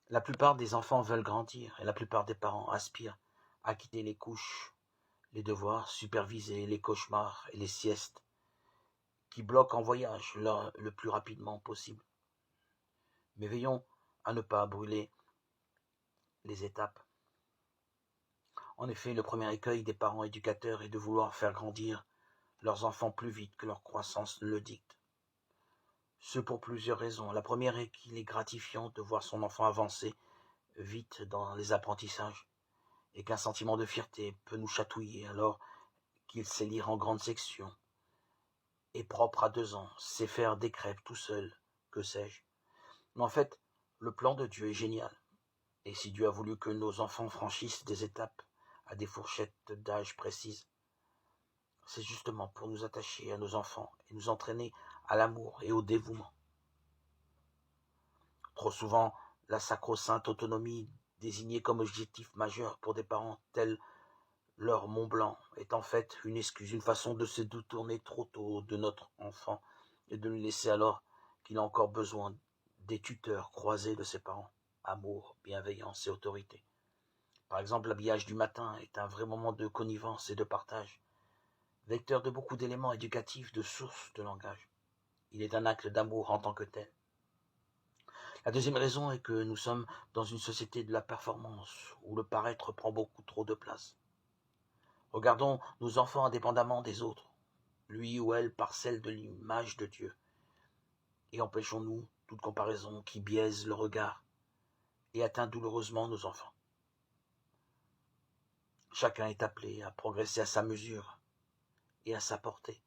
La plupart des enfants veulent grandir et la plupart des parents aspirent à quitter les couches, les devoirs supervisés, les cauchemars et les siestes qui bloquent en voyage le plus rapidement possible. Mais veillons à ne pas brûler les étapes. En effet, le premier écueil des parents éducateurs est de vouloir faire grandir leurs enfants plus vite que leur croissance ne le dicte. Ce pour plusieurs raisons. La première est qu'il est gratifiant de voir son enfant avancer vite dans les apprentissages et qu'un sentiment de fierté peut nous chatouiller alors qu'il sait lire en grande section, est propre à 2 ans, sait faire des crêpes tout seul, que sais-je. Mais en fait, le plan de Dieu est génial. Et si Dieu a voulu que nos enfants franchissent des étapes à des fourchettes d'âge précises, c'est justement pour nous attacher à nos enfants et nous entraîner à l'amour et au dévouement. Trop souvent, la sacro-sainte autonomie désignée comme objectif majeur pour des parents tels leur Mont Blanc est en fait une excuse, une façon de se détourner trop tôt de notre enfant et de lui laisser alors qu'il a encore besoin des tuteurs croisés de ses parents, amour, bienveillance et autorité. Par exemple, l'habillage du matin est un vrai moment de connivence et de partage, vecteur de beaucoup d'éléments éducatifs, de sources de langage. Il est un acte d'amour en tant que tel. La deuxième raison est que nous sommes dans une société de la performance, où le paraître prend beaucoup trop de place. Regardons nos enfants indépendamment des autres, lui ou elle parcelle de l'image de Dieu, et empêchons-nous toute comparaison qui biaise le regard et atteint douloureusement nos enfants. Chacun est appelé à progresser à sa mesure et à sa portée.